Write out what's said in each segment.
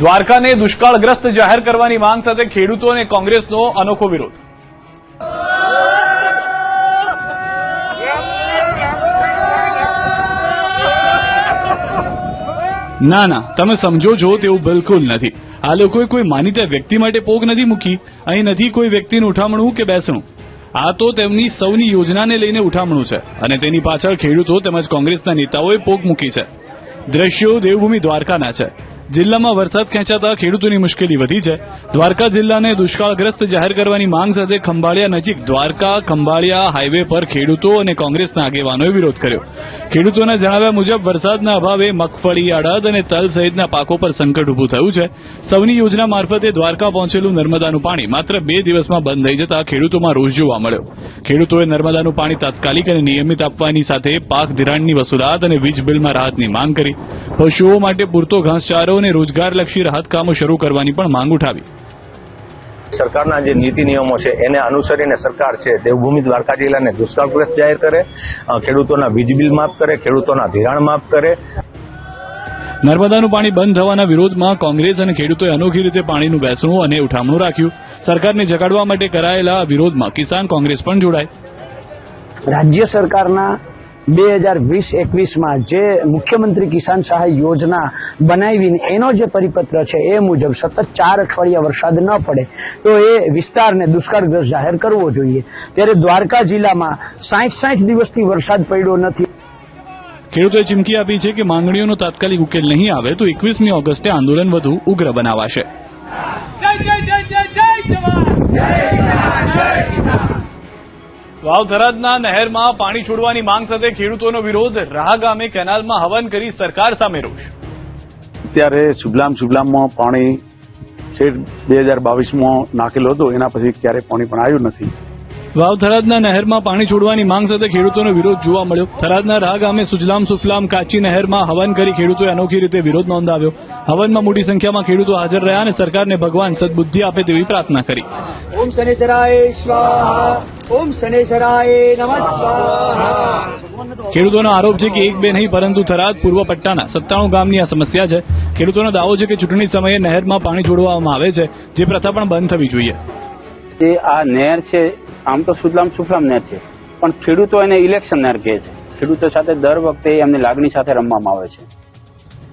દ્વારકાને દુષ્કાળગ્રસ્ત જાહેર કરવાની માંગ સાથે ખેડૂતો અને કોંગ્રેસનો અનોખો વિરોધ. ના, તમે સમજો છો તેવું બિલકુલ નથી. આ લોકોએ કોઈ માનીતા વ્યક્તિ માટે પોક નથી મૂકી. અહીં નથી કોઈ વ્યક્તિનું ઉઠામણું કે બેસણું. આ તો તેમની સૌની યોજનાને લઈને ઉઠામણું છે અને તેની પાછળ ખેડૂતો તેમજ કોંગ્રેસના નેતાઓએ પોક મૂકી છે. દ્રશ્યો દેવભૂમિ દ્વારકાના છે. જિલ્લામાં વરસાદ ખેંચાતા ખેડૂતોની મુશ્કેલી વધી છે. દ્વારકા જિલ્લાને દુષ્કાળગ્રસ્ત જાહેર કરવાની માંગ સાથે ખંભાળિયા નજીક દ્વારકા ખંભાળિયા હાઈવે પર ખેડૂતો અને કોંગ્રેસના આગેવાનોએ વિરોધ કર્યો. ખેડૂતોના જણાવ્યા મુજબ વરસાદના અભાવે મગફળી, અડદ અને તલ સહિતના પાકો પર સંકટ ઉભું થયું છે. સૌની યોજના મારફતે દ્વારકા પહોંચેલું નર્મદાનું પાણી માત્ર 2 દિવસમાં બંધ થઈ જતા ખેડૂતોમાં રોષ જોવા મળ્યો. ખેડૂતોએ નર્મદાનું પાણી તાત્કાલિક અને નિયમિત આપવાની સાથે પાક ધિરાણની વસૂલાત અને વીજ બિલમાં રાહતની માંગ કરી. પશુઓ માટે પૂરતો ઘાસચારો અને રોજગારલક્ષી રાહત કામો શરૂ કરવાની પણ માંગ ઉઠાવી. સરકારના જે નીતિ નિયમો છે એને અનુસરીને સરકાર છે દેવભૂમિ દ્વારકા જિલ્લાને દુષ્કાળગ્રસ્ત જાહેર કરે, ખેડૂતોના વીજ બિલ માફ કરે, ખેડૂતોના ધિરાણ માફ કરે. નર્મદાનું પાણી બંધ થવાના વિરોધમાં કોંગ્રેસ અને ખેડૂતોએ અનોખી રીતે પાણીનું બેસણું અને ઉઠામણું રાખ્યું. સરકારને જગાડવા માટે કરાયેલા વિરોધમાં કિસાન કોંગ્રેસ પણ જોડાય. રાજ્ય સરકારના 2020-21માં જે મુખ્યમંત્રી કિસાન સહાય યોજના બનાવીને એનો જે પરિપત્ર છે એ મુજબ સતત 4 અઠવાડિયા વરસાદ ન પડે તો એ વિસ્તારને દુષ્કાળગ્રસ્ત જાહેર કરવો જોઈએ. ત્યારે દ્વારકા જિલ્લામાં 60 દિવસથી વરસાદ પડ્યો નથી. ખેડૂતોએ ચીમકી આપી છે કે માંગણીઓનો તાત્કાલિક ઉકેલ નહીં આવે તો 21મી ઓગસ્ટે આંદોલન વધુ ઉગ્ર બનાવાશે. વાવ થરાદના નહેરમાં પાણી છોડવાની માંગ સાથે ખેડૂતોનો વિરોધ. રાહ ગામે કેનાલમાં હવન કરી સરકાર સામે રોષ. ત્યારે સુબલામમાં પાણી 2022માં નાખેલું હતું, એના પછી ક્યારેય પાણી પણ આવ્યું નથી. વાવ થરાદના નહેરમાં પાણી છોડવાની માંગ સાથે ખેડૂતોનો વિરોધ જોવા મળ્યો. થરાદના રાહ ગામે સુજલામ સુફલામ કાચી નહેરમાં હવન કરી ખેડૂતોએ અનોખી રીતે વિરોધ નોંધાવ્યો. હવનમાં મોટી સંખ્યામાં ખેડૂતો હાજર રહ્યા અને સરકારને ભગવાન સદબુદ્ધિ આપે તેવી પ્રાર્થના કરી. ઓમ શનેશ્વરાય સ્વાહા, ઓમ શનેશ્વરાય નમઃ સ્વાહા. ખેડૂતોનો આરોપ છે કે 1-2 નહીં પરંતુ થરાદ પૂર્વ પટ્ટાના 97 ગામની આ સમસ્યા છે. ખેડૂતોનો દાવો છે કે ચૂંટણી સમયે નહેરમાં પાણી છોડવામાં આવે છે, જે પ્રથા પણ બંધ થવી જોઈએ. જે આ નહેર છે આમ તો સુજલામ સુફલામ નહેર છે, પણ ખેડૂતો એને ઇલેક્શન નહેર કહે છે. ખેડૂતો સાથે દર વખતે એમની લાગણી સાથે રમવામાં આવે છે.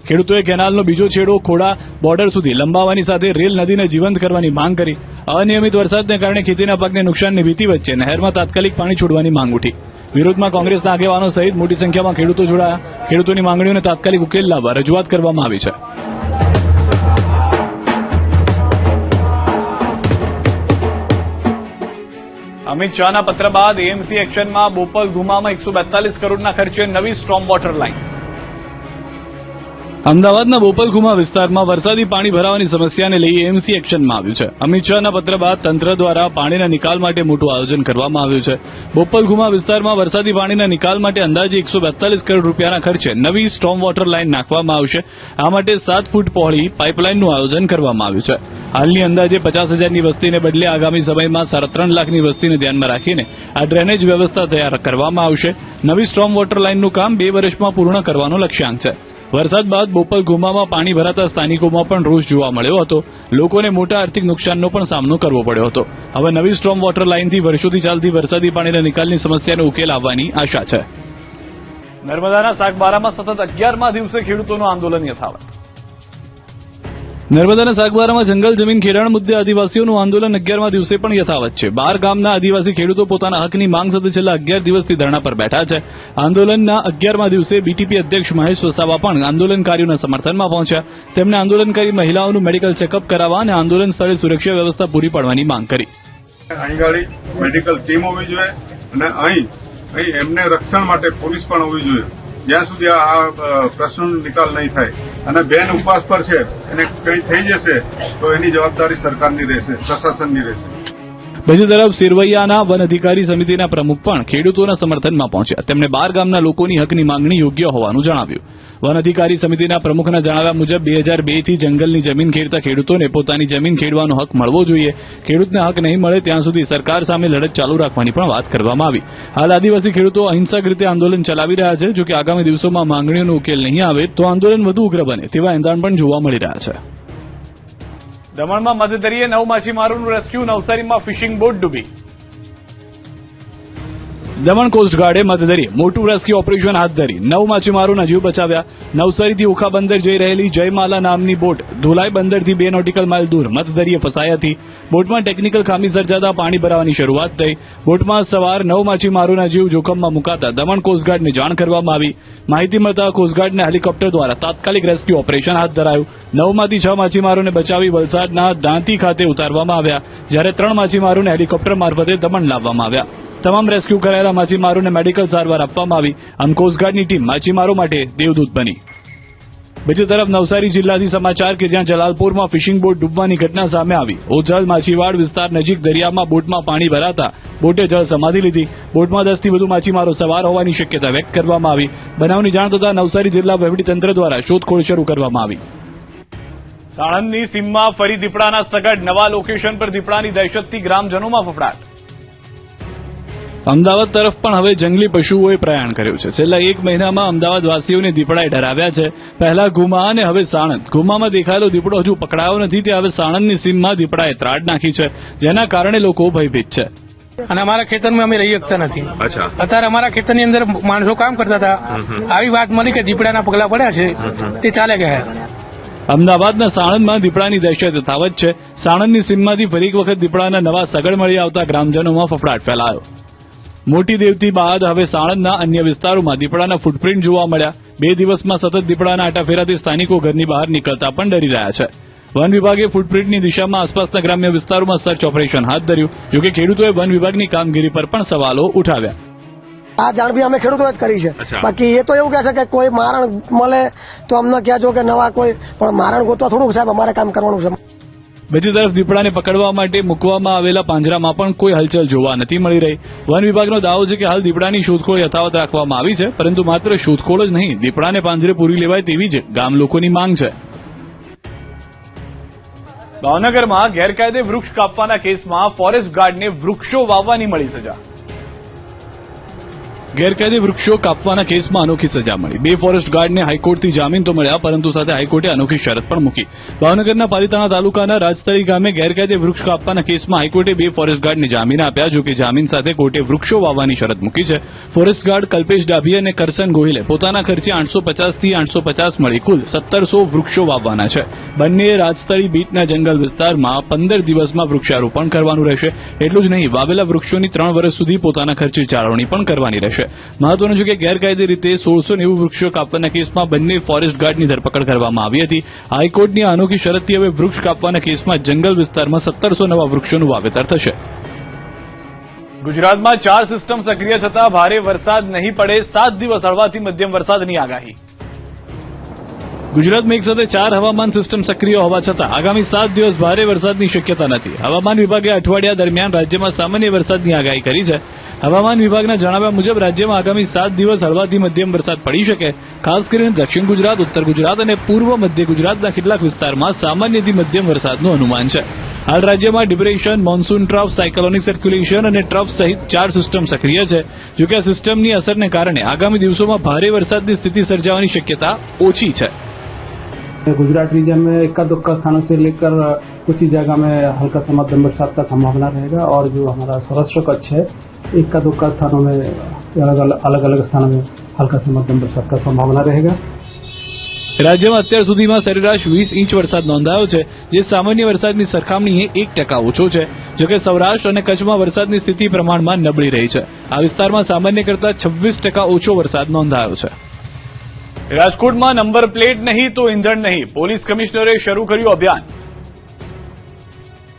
ખેડૂતોએ કેનાલનો બીજો છેડો ખોડા બોર્ડર સુધી લંબાવવાની સાથે રેલ નદીને જીવંત કરવાની માંગ કરી. અનિયમિત વરસાદને કારણે ખેતીના પાકને નુકસાનની ભીતિ વચ્ચે નહેરમાં તાત્કાલિક પાણી છોડવાની માંગ ઉઠી. વિરોધમાં કોંગ્રેસના આગેવાનો સહિત મોટી સંખ્યામાં ખેડૂતો જોડાયા. ખેડૂતોની માંગણીઓને તાત્કાલિક ઉકેલ લાવવા રજૂઆત કરવામાં આવી છે. અમિત શાહના પત્ર બાદ એએમસી એક્શનમાં બોપલ ગુમામાં 142 કરોડના ખર્ચે નવી સ્ટ્રોમ વોટર લાઇન. અમદાવાદના બોપલ ગુમા વિસ્તારમાં વરસાદી પાણી ભરાવાની સમસ્યાને લઈ એએમસી એક્શનમાં આવ્યું છે. અમિત શાહના પત્ર બાદ તંત્ર દ્વારા પાણીના નિકાલ માટે મોટું આયોજન કરવામાં આવ્યું છે. બોપલ ગુમા વિસ્તારમાં વરસાદી પાણીના નિકાલ માટે અંદાજે 142 કરોડ રૂપિયાના ખર્ચે નવી સ્ટ્રોમ વોટર લાઇન નાખવામાં આવશે. આ માટે 7 ફૂટ પહોળી પાઇપલાઇનનું આયોજન કરવામાં આવ્યું છે. હાલની અંદાજે 50,000ની વસ્તીને બદલે આગામી સમયમાં 3.5 લાખની વસ્તીને ધ્યાનમાં રાખીને આ ડ્રેનેજ વ્યવસ્થા તૈયાર કરવામાં આવશે. નવી સ્ટ્રોમ વોટર લાઇનનું કામ 2 વર્ષમાં પૂર્ણ કરવાનો લક્ષ્યાંક છે. વરસાદ બાદ બોપલ ગુમામાં પાણી ભરાતા સ્થાનિકોમાં પણ રોષ જોવા મળ્યો હતો. લોકોને મોટા આર્થિક નુકસાનનો પણ સામનો કરવો પડ્યો હતો. હવે નવી સ્ટ્રોમ વોટર લાઇનથી વર્ષોથી ચાલતી વરસાદી પાણીના નિકાલની સમસ્યાનો ઉકેલ આવવાની આશા છે. નર્મદાના સાગબારામાં સતત 11મા દિવસે ખેડૂતોનું આંદોલન યથાવત. નર્મદાના સાગબારામાં જંગલ જમીન ખેડાણ મુદ્દે આદિવાસીઓનું આંદોલન 11મા દિવસે પણ યથાવત છે. 12 ગામના આદિવાસી ખેડૂતો પોતાના હકની માંગ સાથે છેલ્લા 11 દિવસથી ધરણા પર બેઠા છે. આંદોલનના 11મા દિવસે બીટીપી અધ્યક્ષ મહેશ વસાવા પણ આંદોલનકારીઓના સમર્થનમાં પહોંચ્યા. તેમણે આંદોલનકારી મહિલાઓનું મેડિકલ ચેકઅપ કરાવવા અને આંદોલન સ્થળે સુરક્ષા વ્યવસ્થા પૂરી પાડવાની માંગ કરી. અહીં મેડિકલ ટીમ હોવી જોઈએ અને અહીં એમને રક્ષણ માટે પોલીસ પણ હોવી જોઈએ. જ્યાં સુધી આ પ્રશ્નનો નિકાલ નહીં થાય અને બેન ઉપવાસ પર છે એને કંઈ થઈ જશે તો એની જવાબદારી સરકારની રહેશે, પ્રશાસનની રહેશે. બીજી તરફ સિરવૈયાના વન અધિકારી સમિતિના પ્રમુખ પણ ખેડૂતોના સમર્થનમાં પહોંચ્યા. તેમણે 12 ગામના લોકોની હકની માંગણી યોગ્ય હોવાનું જણાવ્યું. વન અધિકારી સમિતિના પ્રમુખના જણાવ્યા મુજબ 2002થી જંગલની જમીન ખેડતા ખેડૂતોને પોતાની જમીન ખેડવાનો હક મળવો જોઈએ. ખેડૂતને હક નહીં મળે ત્યાં સુધી સરકાર સામે લડત ચાલુ રાખવાની પણ વાત કરવામાં આવી. હાલ આદિવાસી ખેડૂતો અહિંસક રીતે આંદોલન ચલાવી રહ્યા છે. જોકે આગામી દિવસોમાં માંગણીઓનો ઉકેલ નહીં આવે તો આંદોલન વધુ ઉગ્ર બને તેવા એંધાણ પણ જોવા મળી રહ્યા છે. દમણમાં મધદરિયે 9 માછીમારોનું રેસ્ક્યુ, નવસારીમાં ફિશિંગ બોટ ડૂબી. દમણ કોસ્ટગાર્ડે મધદરિયે મોટું રેસ્ક્યુ ઓપરેશન હાથ ધરી 9 માછીમારોના જીવ બચાવ્યા. નવસારીથી ઓખા બંદર જઈ રહેલી જયમાલા નામની બોટ ધોલાઈ બંદરથી 2 નોટિકલ માઇલ દૂર મધદરિયે ફસાઈ હતી. બોટમાં ટેકનિકલ ખામી સર્જાતા પાણી ભરાવાની શરૂઆત થઈ. બોટમાં સવાર 9 માછીમારોના જીવ જોખમમાં મુકાતા દમણ કોસ્ટગાર્ડને જાણ કરવામાં આવી. માહિતી મળતા કોસ્ટગાર્ડના હેલિકોપ્ટર દ્વારા તાત્કાલિક રેસ્ક્યુ ઓપરેશન હાથ ધરાયું. 9માંથી 6 માછીમારોને બચાવી વલસાડના દાંતી ખાતે ઉતારવામાં આવ્યા, જ્યારે 3 માછીમારોને હેલિકોપ્ટર મારફતે દમણ લાવવામાં આવ્યા. તમામ રેસ્ક્યુ કરાયેલા માછીમારોને મેડિકલ સારવાર આપવામાં આવી. આમ કોસ્ટગાર્ડની ટીમ માછીમારો માટે દેવદૂત બની. બીજી તરફ નવસારી જિલ્લાથી સમાચાર કે જ્યાં જલાલપુરમાં ફિશિંગ બોટ ડૂબવાની ઘટના સામે આવી. ઓજલ માછીવાડ વિસ્તાર નજીક દરિયામાં બોટમાં પાણી ભરાતા બોટે જળ સમાધી લીધી. બોટમાં 10 થી વધુ માછીમારો સવાર હોવાની શક્યતા વ્યક્ત કરવામાં આવી. બનાવની જાણ થતાં નવસારી જિલ્લા વહીવટીતંત્ર દ્વારા શોધખોળ શરૂ કરવામાં આવી. સાણંદની સીમમાં ફરી દીપડાના સગડ, નવા લોકેશન પર દીપડાની દહેશતથી ગ્રામજનોમાં ફફડાટ. અમદાવાદ તરફ પણ હવે જંગલી પશુઓએ પ્રયાણ કર્યું છે. છેલ્લા 1 મહિનામાં અમદાવાદવાસીઓને દીપડાએ ડરાવ્યા છે. પહેલા ગુમા અને હવે સાણંદ. ગુમામાં દેખાયેલો દીપડો હજુ પકડાયો નથી, તે હવે સાણંદની સીમમાં દીપડાએ ત્રાડ નાખી છે, જેના કારણે લોકો ભયભીત છે. અને અમારા ખેતરમાં અમે રહી શકતા નથી. અત્યારે અમારા ખેતરની અંદર માણસો કામ કરતા હતા, આવી વાત મળી કે દીપડાના પગલા પડ્યા છે, તે ચાલે ગયા. અમદાવાદના સાણંદમાં દીપડાની દહેશત યથાવત છે. સાણંદની સીમમાંથી ફરી એક વખત દીપડાના નવા સગડ મળી આવતા ગ્રામજનોમાં ફફડાટ ફેલાયો. મોટી દેવતી બાદ હવે સાણંદના અન્ય વિસ્તારોમાં દીપડાના ફૂટપ્રિન્ટ જોવા મળ્યા. 2 દિવસમાં સતત દીપડાના આટાફેરાથી સ્થાનિકો ઘરની બહાર નીકળતા પણ ડરી રહ્યા છે. વન વિભાગે ફૂટપ્રિન્ટની દિશામાં આસપાસના ગ્રામ્ય વિસ્તારોમાં સર્ચ ઓપરેશન હાથ ધર્યું. જોકે ખેડૂતોએ વન વિભાગની કામગીરી પર પણ સવાલો ઉઠાવ્યા. આ જાણ બી અમે ખેડૂતોએ જ કરી છે. બાકી એ તો એવું કહે છે કે કોઈ મારણ મળે તો અમને કહેજો કે નવા કોઈ, પણ મારણ ગોતવા થોડુંક સાહેબ અમારે કામ કરવાનું છે. બીજી તરફ દીપડાને પકડવા માટે મૂકવામાં આવેલા પાંજરામાં પણ કોઈ હલચલ જોવા નથી મળી રહી. વન વિભાગનો દાવો છે કે હાલ દીપડાની શોધખોળ યથાવત રાખવામાં આવી છે, પરંતુ માત્ર શોધખોળ જ નહીં, દીપડાને પાંજરે પૂરી લેવાય તેવી જ ગામ લોકોની માંગ છે. ભાવનગરમાં ગેરકાયદે વૃક્ષ કાપવાના કેસમાં ફોરેસ્ટ ગાર્ડને વૃક્ષો વાવવાની મળી સજા. ગેરકાયદે વૃક્ષો કાપવાના કેસમાં અનોખી સજા મળી. 2 ફોરેસ્ટ ગાર્ડને હાઈકોર્ટથી જામીન તો મળ્યા, પરંતુ સાથે હાઈકોર્ટે અનોખી શરત પણ મૂકી. ભાવનગરના પાલિતાણા તાલુકાના રાજતળી ગામે ગેરકાયદે વૃક્ષ કાપવાના કેસમાં હાઈકોર્ટે 2 ફોરેસ્ટ ગાર્ડને જામીન આપ્યા. જોકે જામીન સાથે કોર્ટે વૃક્ષો વાવવાની શરત મૂકી છે. ફોરેસ્ટ ગાર્ડ કલ્પેશ ડાભી અને કરસન ગોહિલે પોતાના ખર્ચે 850 થી 850 મળી કુલ 1700 વૃક્ષો વાવવાના છે. બંનેએ રાજતળી બીટના જંગલ વિસ્તારમાં 15 દિવસમાં વૃક્ષારોપણ કરવાનું રહેશે. એટલું જ નહીં, વાવેલા વૃક્ષોની 3 વર્ષ સુધી પોતાના ખર્ચે જાળવણી પણ કરવાની રહેશે. મહત્વનું છે કે ગેરકાયદે રીતે 1690 વૃક્ષો કાપવાના કેસમાં બંને ફોરેસ્ટ ગાર્ડની ધરપકડ કરવામાં આવી હતી. હાઈકોર્ટની આ અનોખી શરતથી હવે વૃક્ષ કાપવાના કેસમાં જંગલ વિસ્તારમાં 1700 નવા વૃક્ષોનું વાવેતર થશે. ગુજરાતમાં 4 સિસ્ટમ સક્રિય છતાં ભારે વરસાદ નહીં પડે. 7 દિવસ હળવાથી મધ્યમ વરસાદની આગાહી. ગુજરાતમાં એક સાથે 4 હવામાન સિસ્ટમ સક્રિય હોવા છતાં આગામી 7 દિવસ ભારે વરસાદની શક્યતા નથી. હવામાન વિભાગે અઠવાડિયા દરમિયાન રાજ્યમાં સામાન્ય વરસાદની આગાહી કરી છે. હવામાન વિભાગના જણાવ્યા મુજબ રાજ્યમાં આગામી 7 દિવસ હળવાથી મધ્યમ વરસાદ પડી શકે. ખાસ કરીને દક્ષિણ ગુજરાત, ઉત્તર ગુજરાત અને પૂર્વ મધ્ય ગુજરાતના કેટલાક વિસ્તારમાં સામાન્યથી મધ્યમ વરસાદનું અનુમાન છે. હાલ રાજ્યમાં depression, monsoon trough, cyclonic circulation અને ટ્રફ સહિત 4 સિસ્ટમ સક્રિય છે. જોકે આ સિસ્ટમની અસરને કારણે આગામી દિવસોમાં ભારે વરસાદની સ્થિતિ સર્જાવાની શક્યતા ઓછી છે. गुजरात रीजन में इक्का दुक्का स्थानों से लेकर कुछ ही जगह में हल्का से मध्यम बरसात का संभावना रहेगा और जो हमारा सौराष्ट्र कच्छ है इक्का दुक्का स्थानों में अलग अलग स्थानों में हल्का से मध्यम बरसात का संभावना रहेगा. રાજ્યમાં અત્યાર સુધીમાં સરેરાશ 20 ઇંચ વરસાદ નોંધાયો છે, જે સામાન્ય વરસાદની સરખામણીએ 1% ઓછો છે. જોકે સૌરાષ્ટ્ર અને કચ્છમાં વરસાદની સ્થિતિ પ્રમાણમાં નબળી રહી છે. આ વિસ્તારમાં સામાન્ય કરતાં 26% ઓછો વરસાદ નોંધાયો છે. રાજકોટમાં નંબર પ્લેટ નહીં તો ઈંધણ નહીં, પોલીસ કમિશનરે શરૂ કર્યું અભિયાન.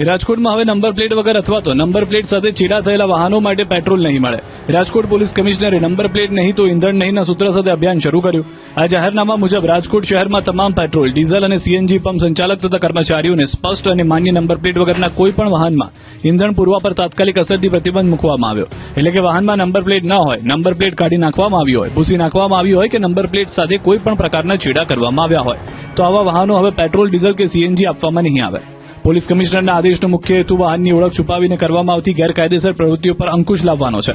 રાજકોટમાં હવે નંબર પ્લેટ વગર અથવા તો નંબર પ્લેટ સાથે છેડા થયેલા વાહનો માટે પેટ્રોલ નહીં મળે. રાજકોટ પોલીસ કમિશનરે નંબર પ્લેટ નહીં તો ઈંધણ નહીંના સૂત્ર સાથે અભિયાન શરૂ કર્યું. આ જાહેરનામા મુજબ રાજકોટ શહેરમાં તમામ પેટ્રોલ, ડીઝલ અને સીએનજી પંપ સંચાલક તથા કર્મચારીઓને સ્પષ્ટ અને માન્ય નંબર પ્લેટ વગરના કોઈપણ વાહનમાં ઈંધણ પૂરવા પર તાત્કાલિક અસરથી પ્રતિબંધ મૂકવામાં આવ્યો. એટલે કે વાહનમાં નંબર પ્લેટ ન હોય, નંબર પ્લેટ કાઢી નાખવામાં આવી હોય, ભૂસી નાખવામાં આવી હોય કે નંબર પ્લેટ સાથે કોઈ પણ પ્રકારના છેડા કરવામાં આવ્યા હોય તો આવા વાહનો હવે પેટ્રોલ, ડીઝલ કે સીએનજી આપવામાં નહીં આવે. પોલીસ કમિશનરના આદેશનો મુખ્ય હેતુ વાહનની ઓળખ છુપાવીને કરવામાં આવતી ગેરકાયદેસર પ્રવૃત્તિઓ પર અંકુશ લાવવાનો છે.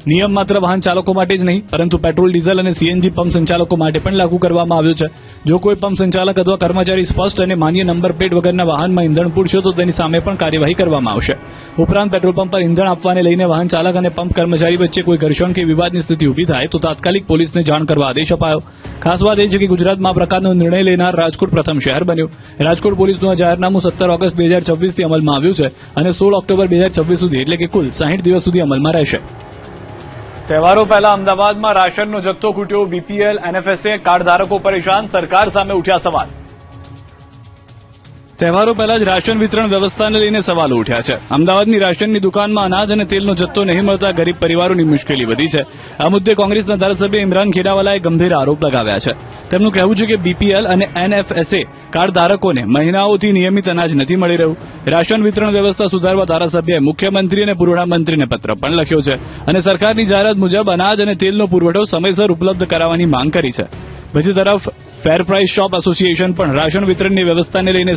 નિયમ માત્ર વાહન ચાલકો માટે જ નહીં પરંતુ પેટ્રોલ ડીઝલ અને સીએનજી પંપ સંચાલકો માટે પણ લાગુ કરવામાં આવ્યો છે. જો કોઈ પંપ સંચાલક અથવા કર્મચારી સ્પષ્ટ અને માન્ય નંબર પ્લેટ વગરના વાહનમાં ઇંધણ પૂરશે તો તેની સામે પણ કાર્યવાહી કરવામાં આવશે. ઉપરાંત પેટ્રોલ પંપ પર ઇંધણ આપવાને લઈને વાહન ચાલક અને પંપ કર્મચારી વચ્ચે કોઈ ઘર્ષણ કે વિવાદની સ્થિતિ ઊભી થાય તો તાત્કાલિક પોલીસને જાણ કરવા આદેશ અપાયો. ખાસ વાત એ છે કે ગુજરાતમાં આ પ્રકારનો નિર્ણય લેનાર રાજકોટ પ્રથમ શહેર બન્યું. રાજકોટ પોલીસનું આ જાહેરનામું 17 ઓગસ્ટ 2026 થી અમલમાં આવ્યું છે અને 16 ઓક્ટોબર 2026 સુધી એટલે કે કુલ 60 દિવસ સુધી અમલમાં રહેશે. તહેવારો પહેલા અમદાવાદમાં રાશનનો જથ્થો ખૂટ્યો. બીપીએલ એનએફએસએ કાર્ડ ધારકો પરેશાન, સરકાર સામે ઉઠ્યા સવાલ. તહેવારો પહેલા જ રાશન વિતરણ વ્યવસ્થાને લઈને સવાલો ઉઠ્યા છે. અમદાવાદની રાશનની દુકાનમાં અનાજ અને તેલનો જથ્થો નહીં મળતા ગરીબ પરિવારોની મુશ્કેલી વધી છે. આ મુદ્દે કોંગ્રેસના ધારાસભ્ય ઇમરાન ખેડાવાલાએ ગંભીર આરોપ લગાવ્યા છે. તેમનું કહેવું છે કે બીપીએલ અને એનએફએસએ કાર્ડ ધારકોને મહિનાઓથી નિયમિત અનાજ નથી મળી રહ્યું. રાશન વિતરણ વ્યવસ્થા સુધારવા ધારાસભ્યએ મુખ્યમંત્રી અને પુરવઠામંત્રીને પત્ર પણ લખ્યો છે અને સરકારની જાહેરાત મુજબ અનાજ અને તેલનો પુરવઠો સમયસર ઉપલબ્ધ કરાવવાની માંગ કરી છે. બીજી તરફ ફેર પ્રાઇસ શોપ એસોસિએશન પણ રાશન વિતરણની વ્યવસ્થાને લઈને